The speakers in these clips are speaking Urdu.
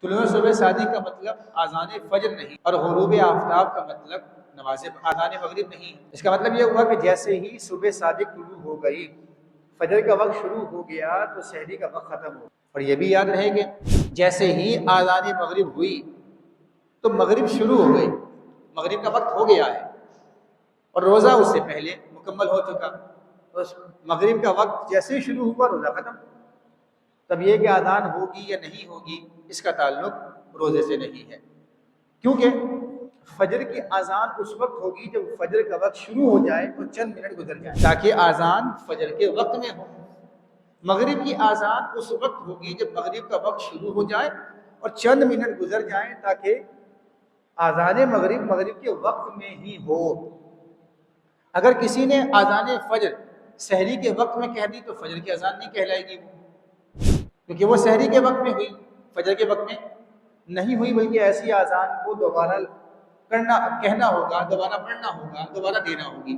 طلوع صبح صادق کا مطلب آذان فجر نہیں، اور غروب آفتاب کا مطلب نماز آذان مغرب نہیں۔ اس کا مطلب یہ ہوا کہ جیسے ہی صبح صادق طلوع ہو گئی، فجر کا وقت شروع ہو گیا تو سحری کا وقت ختم ہو۔ اور یہ بھی یاد رہے کہ جیسے ہی آذان مغرب ہوئی تو مغرب شروع ہو گئی، مغرب کا وقت ہو گیا ہے اور روزہ اس سے پہلے مکمل ہو چکا۔ اس مغرب کا وقت جیسے ہی شروع ہوا روزہ ختم۔ تب یہ کہ آذان ہوگی یا نہیں ہوگی اس کا تعلق روزے سے نہیں ہے، کیونکہ فجر کی آذان اس وقت ہوگی جب فجر کا وقت شروع ہو جائے اور چند منٹ گزر جائے، تاکہ آذان فجر کے وقت میں ہو۔ مغرب کی آذان اس وقت ہوگی جب مغرب کا وقت شروع ہو جائے اور چند منٹ گزر جائیں، تاکہ آذان مغرب کے وقت میں ہی ہو۔ اگر کسی نے آذان فجر سحری کے وقت میں کہہ دی تو فجر کی آذان نہیں کہلائے گی، کیونکہ وہ سحری کے وقت میں ہوئی، فجر کے وقت میں نہیں ہوئی، بلکہ ایسی آذان کو دوبارہ کہنا ہوگا، دوبارہ پڑھنا ہوگا، دوبارہ دینا ہوگی۔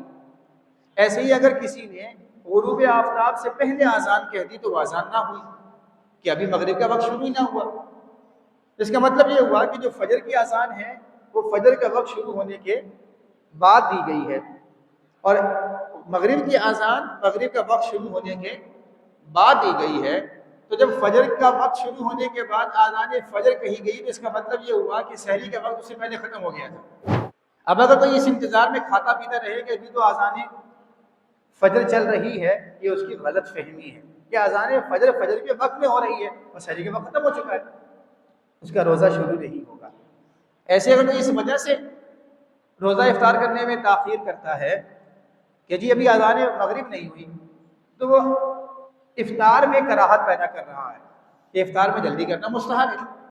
ایسے ہی اگر کسی نے غروب آفتاب سے پہلے آذان کہہ دی تو وہ آذان نہ ہوئی، کہ ابھی مغرب کا وقت شروع ہی نہ ہوا۔ اس کا مطلب یہ ہوا کہ جو فجر کی آذان ہے وہ فجر کا وقت شروع ہونے کے بعد دی گئی ہے، اور مغرب کی آذان مغرب کا وقت شروع ہونے کے بعد دی گئی ہے۔ تو جب فجر کا وقت شروع ہونے کے بعد آذان فجر کہی گئی تو اس کا مطلب یہ ہوا کہ سحری کا وقت اس سے پہلے ختم ہو گیا تھا۔ اب اگر کوئی اس انتظار میں کھاتا پیتا رہے کہ ابھی تو آذان فجر چل رہی ہے، یہ اس کی غلط فہمی ہے کہ آذان فجر کے وقت میں ہو رہی ہے اور سحری کا وقت ختم ہو چکا ہے، اس کا روزہ شروع نہیں ہوگا۔ ایسے اگر کوئی اس وجہ سے روزہ افطار کرنے میں تاخیر کرتا ہے کہ جی ابھی آذان مغرب نہیں ہوئی، تو وہ افطار میں کراہت پیدا کر رہا ہے کہ افطار میں جلدی کرنا مستحب ہے۔